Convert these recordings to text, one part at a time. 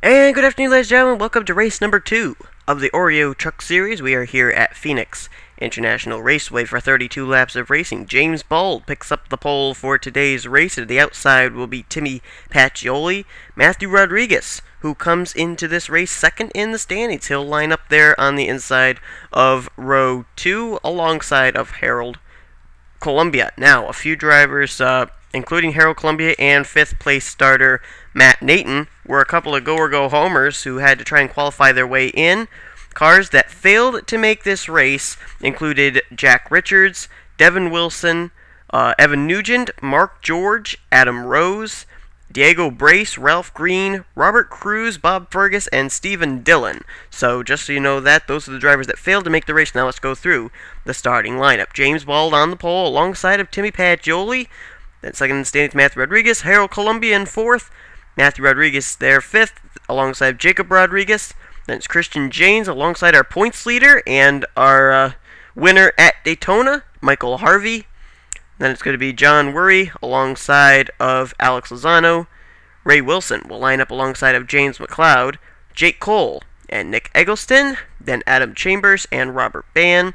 And good afternoon, ladies and gentlemen. Welcome to race number 2 of the Oreo Truck Series. We are here at Phoenix International Raceway for 32 laps of racing. James Bald picks up the pole for today's race. At the outside will be Timmy Pacioli. Matthew Rodriguez, who comes into this race second in the standings. He'll line up there on the inside of row 2 alongside of Harold Columbia. Now, a few drivers, including Harold Columbia and 5th place starter Matt Nathan, were a couple of go-or-go homers who had to try and qualify their way in. Cars that failed to make this race included Jack Richards, Devin Wilson, Evan Nugent, Mark George, Adam Rose, Diego Brace, Ralph Green, Robert Cruz, Bob Fergus, and Stephen Dillon. So just so you know that, those are the drivers that failed to make the race. Now let's go through the starting lineup. James Bald on the pole alongside of Timmy Pacioli. Then second in the standings, Matthew Rodriguez. Harold Columbia in 4th. Matthew Rodriguez there 5th alongside Jacob Rodriguez. Then it's Christian Janes alongside our points leader and our winner at Daytona, Michael Harvey. Then it's going to be John Worry alongside of Alex Lozano. Ray Wilson will line up alongside of James McLeod, Jake Cole, and Nick Eggleston. Then Adam Chambers and Robert Bann.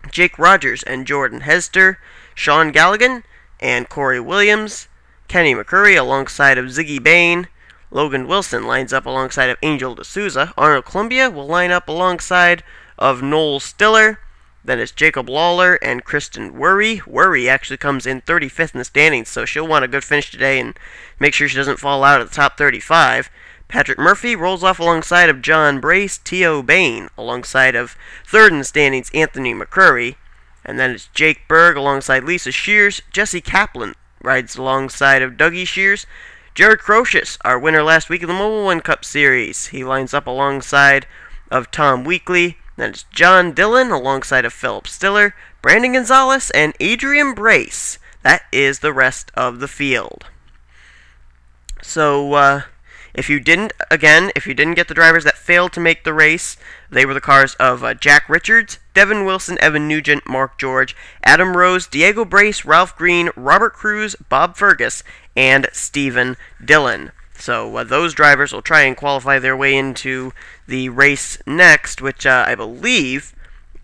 Jake Rogers and Jordan Hester. Sean Galligan and Corey Williams. Kenny McCurry alongside of Ziggy Bain. Logan Wilson lines up alongside of Angel D'Souza. Arnold Columbia will line up alongside of Noel Stiller. Then it's Jacob Lawler and Kristen Worry. Worry actually comes in 35th in the standings, so she'll want a good finish today and make sure she doesn't fall out of the top 35. Patrick Murphy rolls off alongside of John Brace. T.O. Bain alongside of 3rd in the standings, Anthony McCurry. And then it's Jake Berg alongside Lisa Shears. Jesse Kaplan rides alongside of Dougie Shears. Jared Crocious, our winner last week of the Mobile One Cup Series. He lines up alongside of Tom Weekly. Then it's John Dillon alongside of Philip Stiller, Brandon Gonzalez, and Adrian Brace. That is the rest of the field. So, if you didn't get the drivers that failed to make the race, they were the cars of Jack Richards, Devin Wilson, Evan Nugent, Mark George, Adam Rose, Diego Brace, Ralph Green, Robert Cruz, Bob Fergus, and Stephen Dillon. So those drivers will try and qualify their way into the race next, which I believe,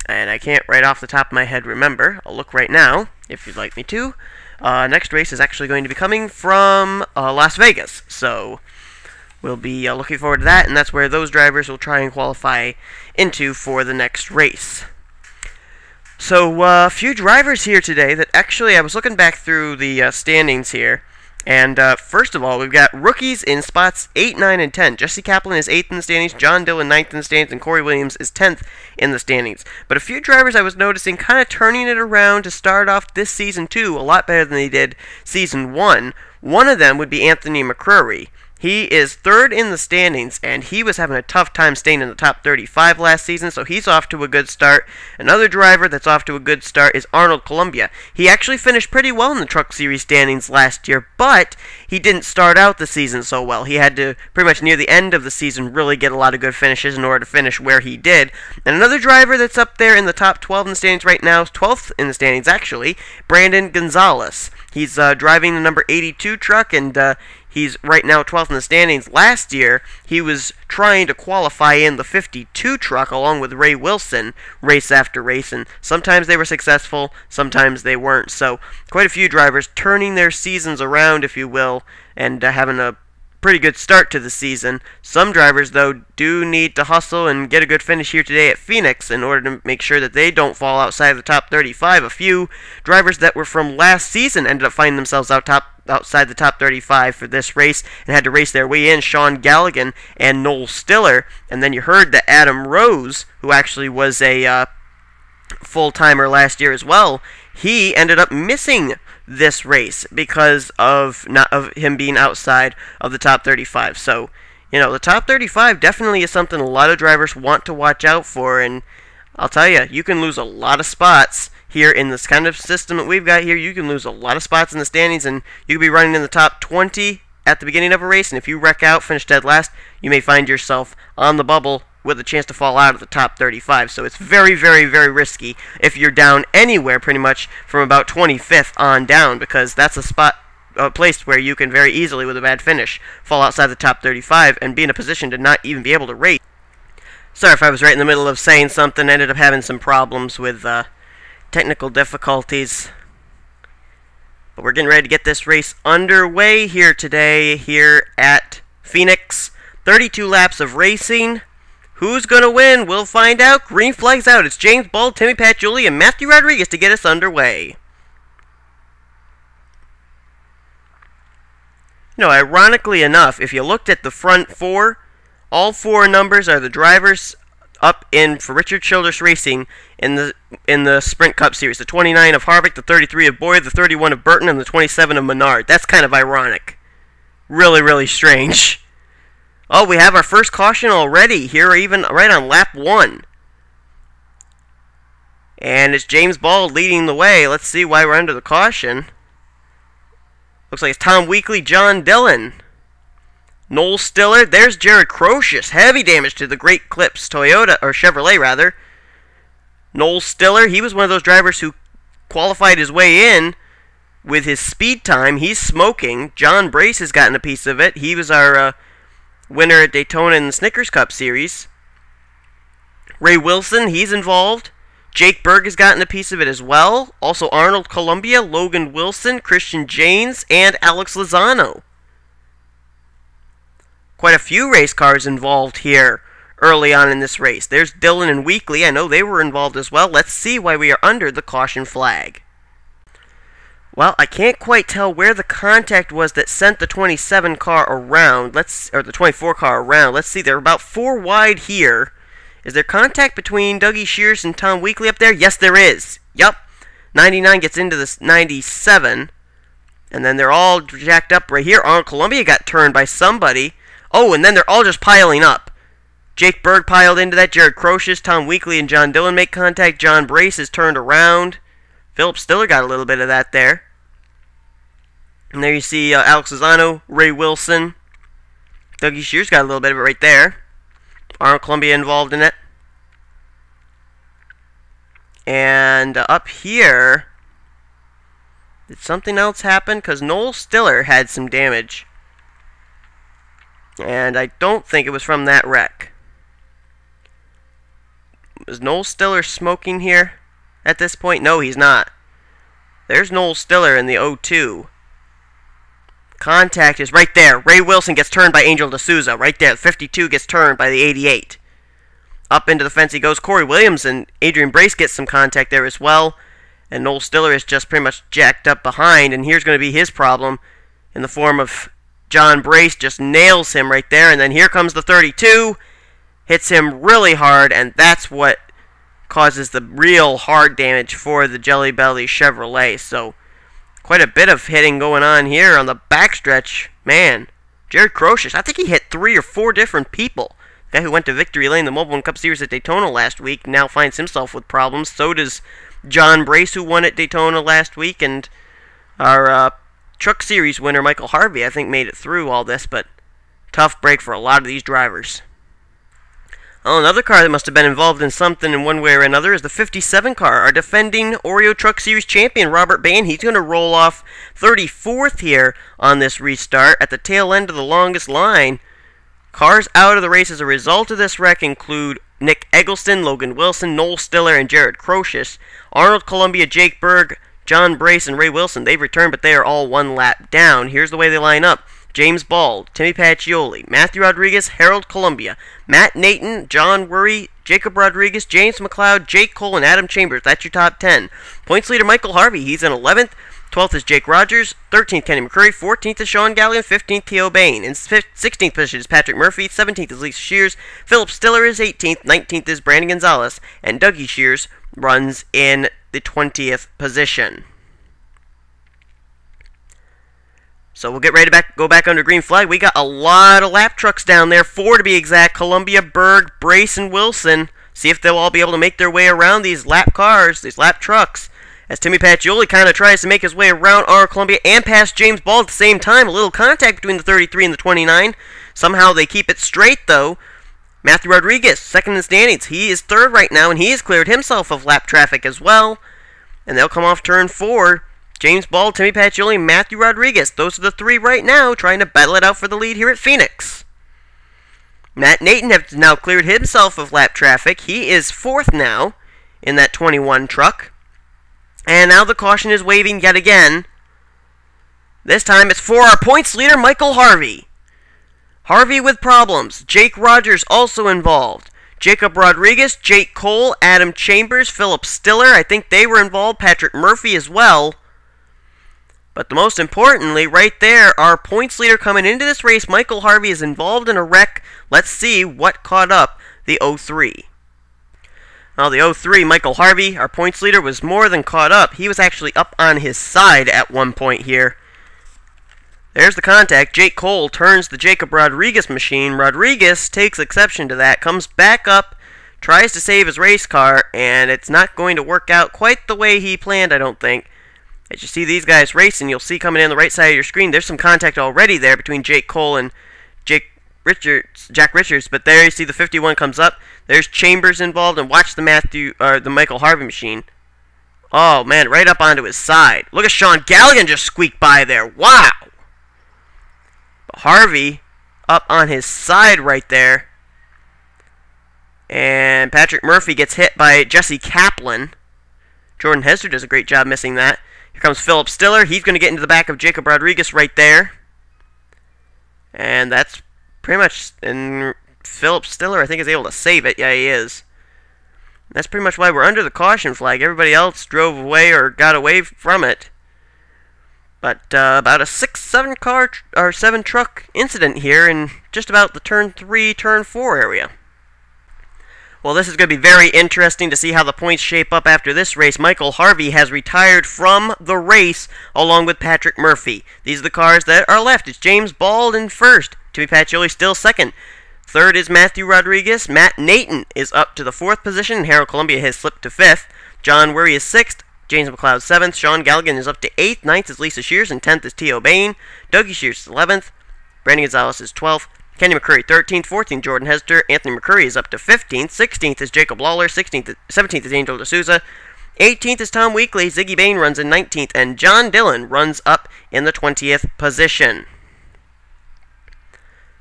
and I can't right off the top of my head remember, I'll look right now if you'd like me to. Next race is actually going to be coming from Las Vegas, so we'll be looking forward to that, and that's where those drivers will try and qualify into for the next race. So, a few drivers here today that actually, I was looking back through the standings here, and first of all, we've got rookies in spots 8, 9, and 10. Jesse Kaplan is 8th in the standings, John Dillon 9th in the standings, and Corey Williams is 10th in the standings. But a few drivers I was noticing kind of turning it around to start off this season 2 a lot better than they did season 1. One of them would be Anthony McCurry. He is 3rd in the standings, and he was having a tough time staying in the top 35 last season, so he's off to a good start. Another driver that's off to a good start is Arnold Columbia. He actually finished pretty well in the Truck Series standings last year, but he didn't start out the season so well. He had to, pretty much near the end of the season, really get a lot of good finishes in order to finish where he did. And another driver that's up there in the top 12 in the standings right now, 12th in the standings actually, Brandon Gonzalez. He's driving the number 82 truck, and he's right now 12th in the standings. Last year, he was trying to qualify in the 52 truck along with Ray Wilson race after race, and sometimes they were successful, sometimes they weren't. So quite a few drivers turning their seasons around, if you will, and having a pretty good start to the season. Some drivers, though, do need to hustle and get a good finish here today at Phoenix in order to make sure that they don't fall outside of the top 35. A few drivers that were from last season ended up finding themselves outside the top 35 for this race and had to race their way in. Sean Galligan and Noel Stiller. And then you heard that Adam Rose, who actually was a full-timer last year as well, he ended up missing this race because of him being outside of the top 35. So, you know, the top 35 definitely is something a lot of drivers want to watch out for, and I'll tell you, you can lose a lot of spots here in this kind of system that we've got here. You can lose a lot of spots in the standings, and you could be running in the top 20 at the beginning of a race, and if you wreck out, finish dead last, you may find yourself on the bubble with a chance to fall out of the top 35. So it's very, very, very risky if you're down anywhere pretty much from about 25th on down, because that's a spot a place where you can very easily, with a bad finish, fall outside the top 35 and be in a position to not even be able to race. Sorry if I was right in the middle of saying something. I ended up having some problems with technical difficulties. But we're getting ready to get this race underway here today, here at Phoenix. 32 laps of racing. Who's going to win? We'll find out. Green flag's out. It's James Bald, Timmy Patchouli, and Matthew Rodriguez to get us underway. Ironically enough, if you looked at the front four, all four numbers are the drivers up in for Richard Childress Racing in the Sprint Cup Series. The 29 of Harvick, the 33 of Boyd, the 31 of Burton, and the 27 of Menard. That's kind of ironic. Really, really strange. Oh, we have our first caution already here, even right on lap 1. And it's James Bald leading the way. Let's see why we're under the caution. Looks like it's Tom Weekly, John Dillon, Noel Stiller. There's Jared Crocious. Heavy damage to the Great Clips Toyota, or Chevrolet rather. Noel Stiller, he was one of those drivers who qualified his way in with his speed time. He's smoking. John Brace has gotten a piece of it. He was our winner at Daytona in the Snickers Cup Series. Ray Wilson, he's involved. Jake Berg has gotten a piece of it as well. Also Arnold Columbia, Logan Wilson, Christian Janes, and Alex Lozano. Quite a few race cars involved here early on in this race. There's Dillon and Weekly. I know they were involved as well. Let's see why we are under the caution flag. Well, I can't quite tell where the contact was that sent the 27 car around. Or the 24 car around. Let's see. They're about 4 wide here. Is there contact between Dougie Shears and Tom Weekly up there? Yes, there is. Yup. 99 gets into this 97. And then they're all jacked up right here. Arnold Columbia got turned by somebody. Oh, and then they're all just piling up. Jake Berg piled into that. Jared Crocious, Tom Weekly, and John Dillon make contact. John Brace is turned around. Philip Stiller got a little bit of that there. And there you see Alex Lozano, Ray Wilson. Dougie Shears got a little bit of it right there. Arnold Columbia involved in it. And up here, did something else happen? Because Noel Stiller had some damage. And I don't think it was from that wreck. Is Noel Stiller smoking here at this point? No, he's not. There's Noel Stiller in the 02. Contact is right there. Ray Wilson gets turned by Angel D'Souza. Right there. The 52 gets turned by the 88. Up into the fence he goes. Corey Williams and Adrian Brace get some contact there as well. And Noel Stiller is just pretty much jacked up behind. And here's going to be his problem in the form of John Brace just nails him right there. And then here comes the 32. Hits him really hard. And that's what causes the real hard damage for the Jelly Belly Chevrolet. So quite a bit of hitting going on here on the backstretch. Man, Jared Crocious, I think he hit 3 or 4 different people. The guy who went to Victory Lane, the Mobile One Cup Series at Daytona last week, now finds himself with problems. So does John Brace, who won at Daytona last week, and our Truck Series winner, Michael Harvey, I think made it through all this, but tough break for a lot of these drivers. Oh, another car that must have been involved in something in one way or another is the 57 car. Our defending Oreo Truck Series champion, Robert Bain. He's going to roll off 34th here on this restart at the tail end of the longest line. Cars out of the race as a result of this wreck include Nick Eggleston, Logan Wilson, Noel Stiller, and Jared Crocious. Arnold Columbia, Jake Berg, John Brace, and Ray Wilson. They've returned, but they are all 1 lap down. Here's the way they line up. James Bald, Timmy Patchouli, Matthew Rodriguez, Harold Columbia, Matt Nathan, John Worry, Jacob Rodriguez, James McLeod, Jake Cole, and Adam Chambers. That's your top 10. Points leader Michael Harvey, he's in 11th. 12th is Jake Rogers. 13th, Kenny McCurry. 14th is Sean Gallion. 15th, Theo Bain. In 16th position is Patrick Murphy. 17th is Lisa Shears. Philip Stiller is 18th. 19th is Brandon Gonzalez. And Dougie Shears runs in the 20th position. So we'll get ready to go back under green flag. We got a lot of lap trucks down there, 4 to be exact. Columbia, Berg, Brace, and Wilson. See if they'll all be able to make their way around these lap cars, these lap trucks. As Timmy Patchouli kind of tries to make his way around our Columbia and past James Bald at the same time. A little contact between the 33 and the 29. Somehow they keep it straight, though. Matthew Rodriguez, second in the standings. He is third right now, and he has cleared himself of lap traffic as well. And they'll come off turn 4. James Bald, Timmy Pacioli, Matthew Rodriguez. Those are the three right now trying to battle it out for the lead here at Phoenix. Matt Nathan has now cleared himself of lap traffic. He is fourth now in that 21 truck. And now the caution is waving yet again. This time it's for our points leader, Michael Harvey. Harvey with problems. Jake Rogers also involved. Jacob Rodriguez, Jake Cole, Adam Chambers, Philip Stiller. I think they were involved. Patrick Murphy as well. But the most importantly, right there, our points leader coming into this race, Michael Harvey, is involved in a wreck. Let's see what caught up the 03. Now, the 03, Michael Harvey, our points leader, was more than caught up. He was actually up on his side at one point here. There's the contact. Jake Cole turns the Jacob Rodriguez machine. Rodriguez takes exception to that, comes back up, tries to save his race car, and it's not going to work out quite the way he planned, I don't think. As you see these guys racing, you'll see coming in the right side of your screen, there's some contact already there between Jake Cole and Jack Richards, but there you see the 51 comes up. There's Chambers involved, and watch the Michael Harvey machine. Oh, man, right up onto his side. Look at Sean Galligan just squeak by there. Wow! Harvey up on his side right there. And Patrick Murphy gets hit by Jesse Kaplan. Jordan Hester does a great job missing that. Here comes Philip Stiller. He's going to get into the back of Jacob Rodriguez right there. And that's pretty much... And Philip Stiller, I think, is able to save it. Yeah, he is. That's pretty much why we're under the caution flag. Everybody else drove away or got away from it. But about a 6-7 car or 7 truck incident here in just about the turn 3, turn 4 area. Well, this is going to be very interesting to see how the points shape up after this race. Michael Harvey has retired from the race along with Patrick Murphy. These are the cars that are left. It's James Bald in first. Timmy Pacioli still second. Third is Matthew Rodriguez. Matt Nathan is up to the 4th position. Harold Columbia has slipped to 5th. John Worry is 6th. James McLeod 7th. Sean Galligan is up to 8th. 9th is Lisa Shears, and 10th is T.O. Bain. Dougie Shears is 11th. Brandon Gonzalez is 12th. Kenny McCurry 13th. 14th, Jordan Hester. Anthony McCurry is up to 15th. 16th is Jacob Lawler. 17th is Angel D'Souza. 18th is Tom Weekly. Ziggy Bain runs in 19th. And John Dillon runs up in the 20th position.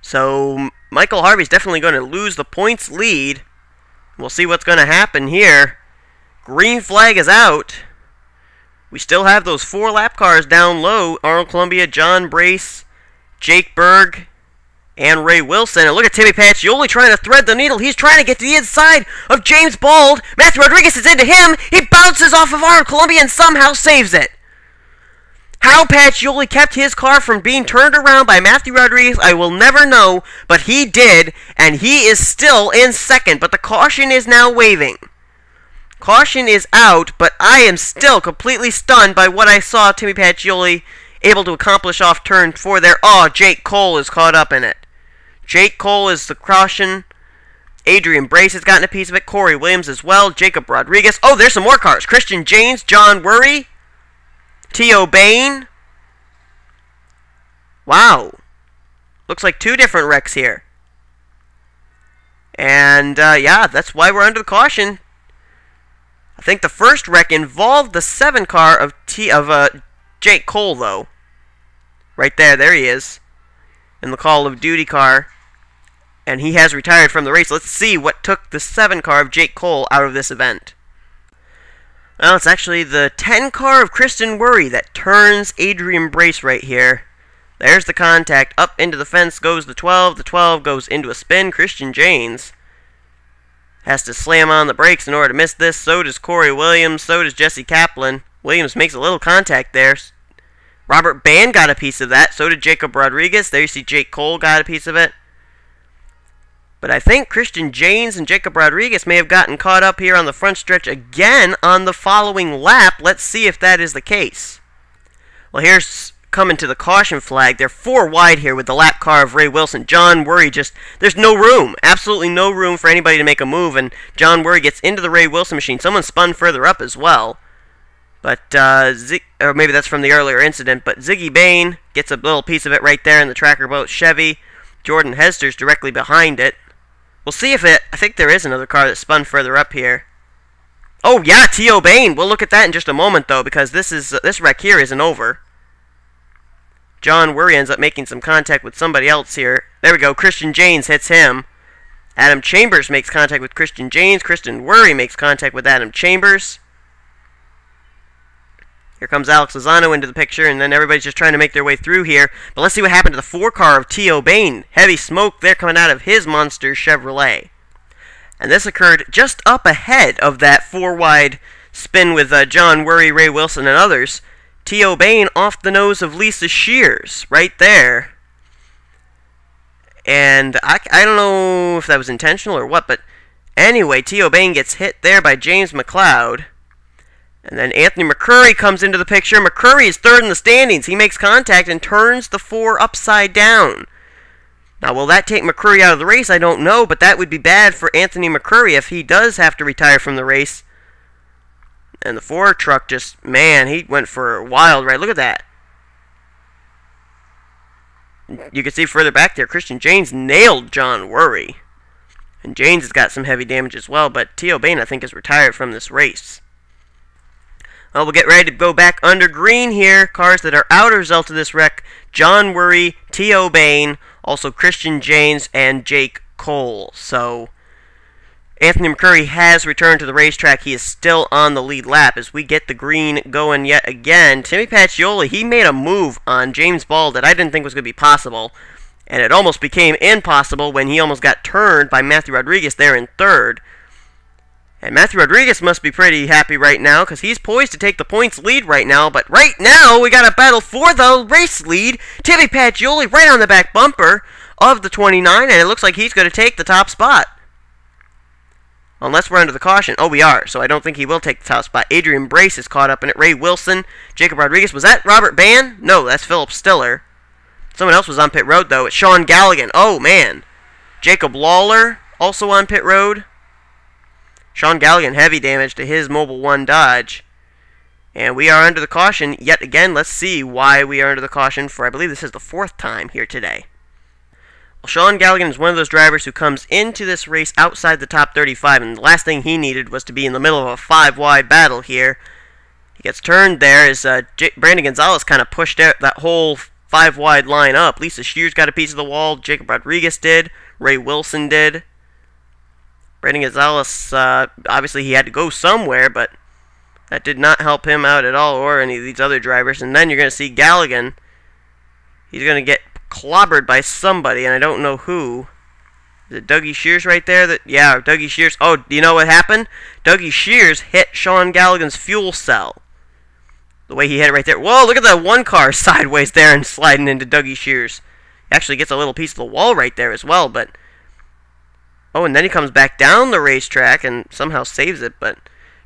So Michael Harvey's definitely going to lose the points lead. We'll see what's going to happen here. Green flag is out. We still have those 4 lap cars down low. Arnold Columbia, John Brace, Jake Berg, and Ray Wilson. And look at Timmy Pacioli trying to thread the needle. He's trying to get to the inside of James Bald. Matthew Rodriguez is into him. He bounces off of Arnold Columbia and somehow saves it. How Pacioli kept his car from being turned around by Matthew Rodriguez, I will never know, but he did, and he is still in second. But the caution is now waving. Caution is out, but I am still completely stunned by what I saw Timmy Pacioli able to accomplish off turn 4 there. Oh, Jake Cole is caught up in it. Jake Cole is the caution. Adrian Brace has gotten a piece of it. Corey Williams as well. Jacob Rodriguez. Oh, there's some more cars. Christian James, John Worry, T.O. Bain. Wow. Looks like 2 different wrecks here. And, yeah, that's why we're under the caution. I think the first wreck involved the 7 car of Jake Cole, though. Right there he is. In the Call of Duty car. And he has retired from the race. Let's see what took the 7 car of Jake Cole out of this event. Well, it's actually the 10 car of Kristen Worry that turns Adrian Brace right here. There's the contact. Up into the fence goes the 12. The 12 goes into a spin. Christian James has to slam on the brakes in order to miss this. So does Corey Williams. So does Jesse Kaplan. Williams makes a little contact there. Robert Band got a piece of that. So did Jacob Rodriguez. There you see Jake Cole got a piece of it. But I think Christian James and Jacob Rodriguez may have gotten caught up here on the front stretch again on the following lap. Let's see if that is the case. Well, here's coming to the caution flag. They're 4 wide here with the lap car of Ray Wilson. John Worry there's no room. Absolutely no room for anybody to make a move, and John Worry gets into the Ray Wilson machine. Someone spun further up as well. But, or maybe that's from the earlier incident, but Ziggy Bain gets a little piece of it right there in the tracker boat Chevy. Jordan Hester's directly behind it. We'll see if I think there is another car that spun further up here. Oh yeah, T.O. Bain. We'll look at that in just a moment though, because this wreck here isn't over. John Worry ends up making some contact with somebody else here. There we go. Christian Janes hits him. Adam Chambers makes contact with Christian Janes. Christian Worry makes contact with Adam Chambers. Here comes Alex Lozano into the picture, and then everybody's just trying to make their way through here. But let's see what happened to the 4 car of T.O. Bain. Heavy smoke there coming out of his monster Chevrolet. And this occurred just up ahead of that 4-wide spin with John Worry, Ray Wilson, and others. T.O. Bain off the nose of Lisa Shears, right there. And I don't know if that was intentional or what, but anyway, T.O. Bain gets hit there by James McLeod. And then Anthony McCurry comes into the picture. McCurry is third in the standings. He makes contact and turns the 4 upside down. Now, will that take McCurry out of the race? I don't know, but that would be bad for Anthony McCurry if he does have to retire from the race. And the 4 truck just, man, he went for a wild ride. Look at that. You can see further back there, Christian Janes nailed John Worry. And Janes has got some heavy damage as well, but T.O. Bain, I think, is retired from this race. Well, we'll get ready to go back under green here. Cars that are out as a result of this wreck, John Worry, T.O. Bain, also Christian Janes, and Jake Cole. So, Anthony McCurry has returned to the racetrack. He is still on the lead lap as we get the green going yet again. Timmy Pacioli, he made a move on James Ball that I didn't think was going to be possible. And it almost became impossible when he almost got turned by Matthew Rodriguez there in third. And Matthew Rodriguez must be pretty happy right now because he's poised to take the points lead right now. But right now, we got a battle for the race lead. Timmy Pacioli right on the back bumper of the 29, and it looks like he's going to take the top spot. Unless we're under the caution. Oh, we are, so I don't think he will take the top spot. Adrian Brace is caught up in it. Ray Wilson, Jacob Rodriguez. Was that Robert Bann? No, that's Philip Stiller. Someone else was on pit road, though. It's Sean Galligan. Oh, man. Jacob Lawler, also on pit road. Sean Galligan, heavy damage to his Mobil 1 Dodge. And we are under the caution yet again. Let's see why we are under the caution for, I believe this is the 4th time here today. Well, Sean Galligan is one of those drivers who comes into this race outside the top 35, and the last thing he needed was to be in the middle of a 5-wide battle here. He gets turned there as Brandon Gonzalez kind of pushed out that whole 5-wide line up. Lisa Shears got a piece of the wall. Jacob Rodriguez did. Ray Wilson did. Brandon Gonzalez, obviously he had to go somewhere, but that did not help him out at all, or any of these other drivers. And then you're going to see Galligan. He's going to get clobbered by somebody, and I don't know who. Is it Dougie Shears right there? Yeah, Dougie Shears. Oh, do you know what happened? Dougie Shears hit Sean Galligan's fuel cell. The way he hit it right there. Whoa, look at that 1 car sideways there and sliding into Dougie Shears. He actually gets a little piece of the wall right there as well, but... Oh, and then he comes back down the racetrack and somehow saves it, but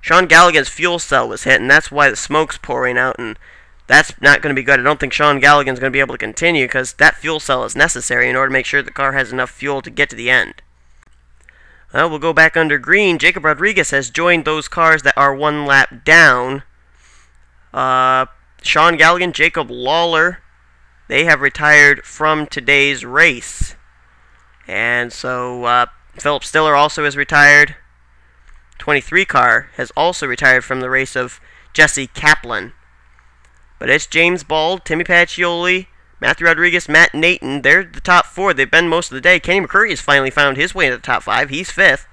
Sean Galligan's fuel cell was hit, and that's why the smoke's pouring out, and that's not going to be good. I don't think Sean Galligan's going to be able to continue, because that fuel cell is necessary in order to make sure the car has enough fuel to get to the end. Well, we'll go back under green. Jacob Rodriguez has joined those cars that are 1 lap down. Sean Galligan, Jacob Lawler, they have retired from today's race. And so, Philip Stiller also is retired. 23 car has also retired from the race of Jesse Kaplan. But it's James Bald, Timmy Pacioli, Matthew Rodriguez, Matt Nathan. They're the top 4. They've been most of the day. Kenny McCurry has finally found his way into the top 5. He's 5th.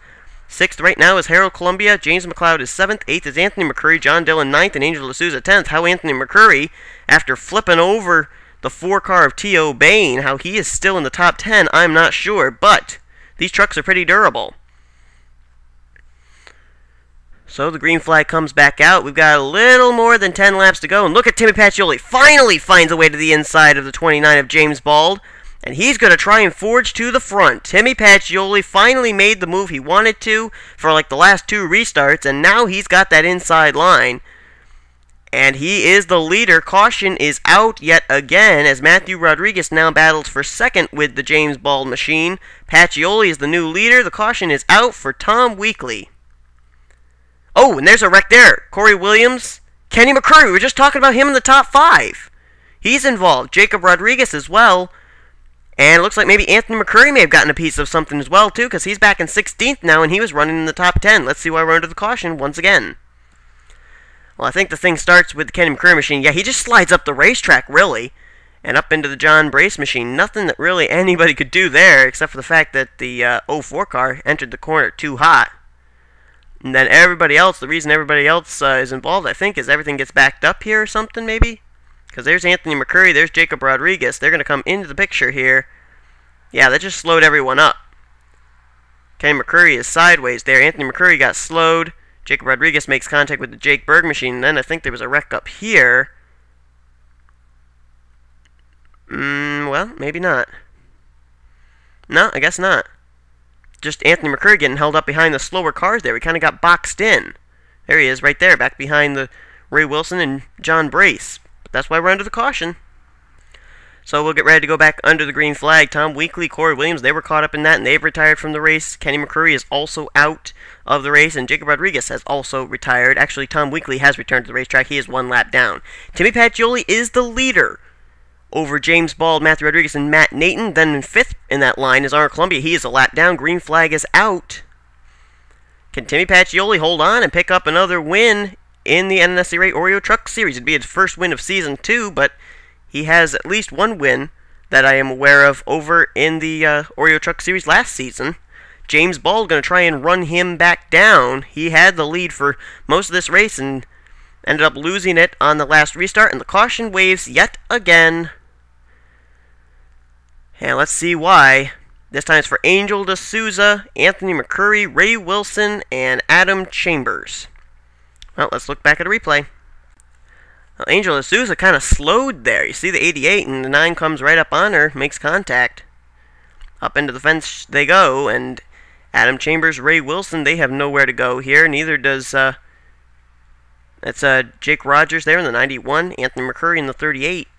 6th right now is Harold Columbia. James McLeod is 7th. 8th is Anthony McCurry. John Dillon 9th. And Angel D'Souza 10th. How Anthony McCurry, after flipping over the 4 car of T.O. Bain, how he is still in the top 10, I'm not sure. But these trucks are pretty durable. So the green flag comes back out. We've got a little more than 10 laps to go. And look at Timmy Pacioli. Finally finds a way to the inside of the 29 of James Bald. And he's going to try and forge to the front. Timmy Pacioli finally made the move he wanted to for like the last 2 restarts. And now he's got that inside line. And he is the leader. Caution is out yet again as Matthew Rodriguez now battles for 2nd with the James Bald machine. Pacioli is the new leader. The caution is out for Tom Weekly. Oh, and there's a wreck there. Corey Williams, Kenny McCurry. We were just talking about him in the top 5. He's involved. Jacob Rodriguez as well. And it looks like maybe Anthony McCurry may have gotten a piece of something as well, too, because he's back in 16th now, and he was running in the top 10. Let's see why we're under the caution once again. Well, I think the thing starts with the Kenny McCurry machine. Yeah, he just slides up the racetrack, really, and up into the John Brace machine. Nothing that really anybody could do there, except for the fact that the 04 car entered the corner too hot. And then everybody else, the reason everybody else is involved, I think, is everything gets backed up here or something, maybe? Because there's Anthony McCurry, there's Jacob Rodriguez. They're going to come into the picture here. Yeah, that just slowed everyone up. Kenny McCurry is sideways there. Anthony McCurry got slowed. Jacob Rodriguez makes contact with the Jake Berg machine. And then I think there was a wreck up here. Well, maybe not. No, I guess not. Just Anthony McCurry getting held up behind the slower cars there. We kind of got boxed in. There he is right there, back behind the Ray Wilson and John Brace. But that's why we're under the caution. So we'll get ready to go back under the green flag. Tom Weekly, Corey Williams, they were caught up in that, and they've retired from the race. Kenny McCurry is also out of the race, and Jacob Rodriguez has also retired. Actually, Tom Weekly has returned to the racetrack. He is one lap down. Timmy Pacioli is the leader over James Bald, Matthew Rodriguez, and Matt Nathan. Then in fifth in that line is Arnold Columbia. He is a lap down. Green flag is out. Can Timmy Pacioli hold on and pick up another win in the NNSCRA Oreo Truck Series? It'd be his first win of Season 2, but he has at least one win that I am aware of over in the Oreo Truck Series last season. James Bald going to try and run him back down. He had the lead for most of this race and ended up losing it on the last restart, and the caution waves yet again. And let's see why. This time it's for Angel D'Souza, Anthony McCurry, Ray Wilson, and Adam Chambers. Well, let's look back at a replay. Well, Angel D'Souza kind of slowed there. You see the 88, and the 9 comes right up on her, makes contact. Up into the fence they go, and Adam Chambers, Ray Wilson, they have nowhere to go here. Neither does that's Jake Rogers there in the 91, Anthony McCurry in the 38.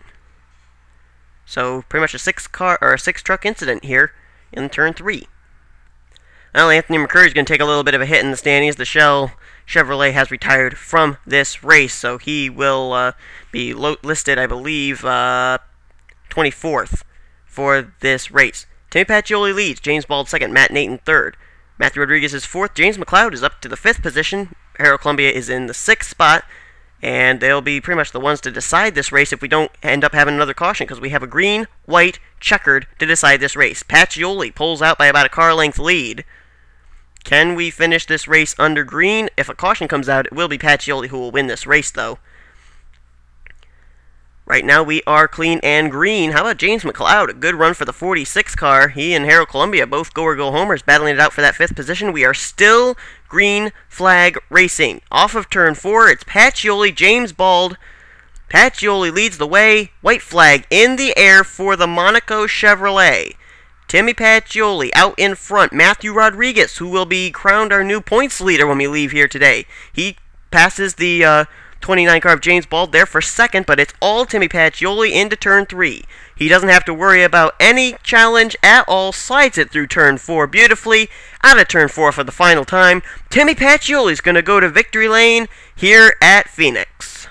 So pretty much a 6-truck incident here in turn 3. Well, Anthony McCurry is going to take a little bit of a hit in the standings. The Shell Chevrolet has retired from this race, so he will be listed, I believe, 24th for this race. Timmy Pacioli leads, James Bald second, Matt Nathan third. Matthew Rodriguez is fourth, James McLeod is up to the 5th position, Harold Columbia is in the 6th spot, and they'll be pretty much the ones to decide this race if we don't end up having another caution, because we have a green, white, checkered to decide this race. Pacioli pulls out by about a car length lead. Can we finish this race under green? If a caution comes out, it will be Pacioli who will win this race, though. Right now, we are clean and green. How about James McLeod? A good run for the 46 car. He and Harold Columbia, both go-or-go homers, battling it out for that 5th position. We are still green flag racing. Off of turn 4, it's Pacioli, James Bald. Pacioli leads the way. White flag in the air for the Monaco Chevrolet. Timmy Pacioli out in front. Matthew Rodriguez, who will be crowned our new points leader when we leave here today. He passes the 29 car of James Bald there for second, but it's all Timmy Pacioli into turn 3. He doesn't have to worry about any challenge at all. Slides it through turn 4 beautifully. Out of turn 4 for the final time. Timmy Pacioli is going to go to victory lane here at Phoenix.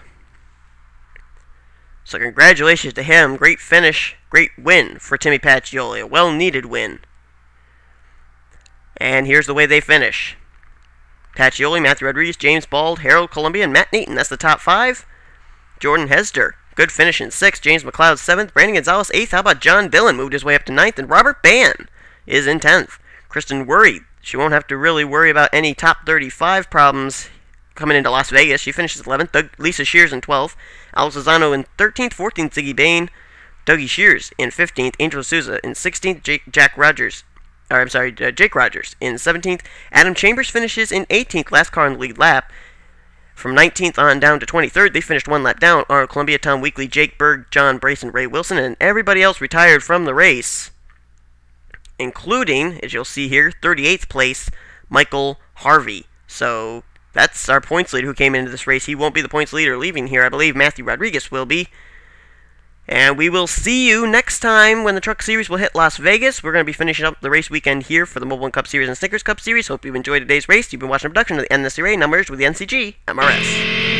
So congratulations to him. Great finish. Great win for Timmy Pacioli. A well-needed win. And here's the way they finish. Pacioli, Matthew Rodriguez, James Bald, Harold Columbia, and Matt Nathan. That's the top 5. Jordan Hesder, good finish in 6th. James McLeod, 7th. Brandon Gonzalez, 8th. How about John Dillon? Moved his way up to 9th. And Robert Bann is in 10th. Kristen Worry, she won't have to really worry about any top 35 problems coming into Las Vegas. She finishes 11th. Lisa Shears in 12th. Alex Lozano in 13th. 14th, Ziggy Bain. Dougie Shears in 15th. Angel D'Souza in 16th. Jake Rogers in 17th. Adam Chambers finishes in 18th, last car in the lead lap. From 19th on down to 23rd, they finished one lap down. Arnold Columbia, Tom Weekly, Jake Berg, John Brace, and Ray Wilson, and everybody else retired from the race, including, as you'll see here, 38th place, Michael Harvey. So that's our points leader who came into this race. He won't be the points leader leaving here. I believe Matthew Rodriguez will be. And we will see you next time when the Truck Series will hit Las Vegas. We're going to be finishing up the race weekend here for the Mobile One Cup Series and Snickers Cup Series. Hope you've enjoyed today's race. You've been watching a production of the NNSCRA numbers with the NCG MRS.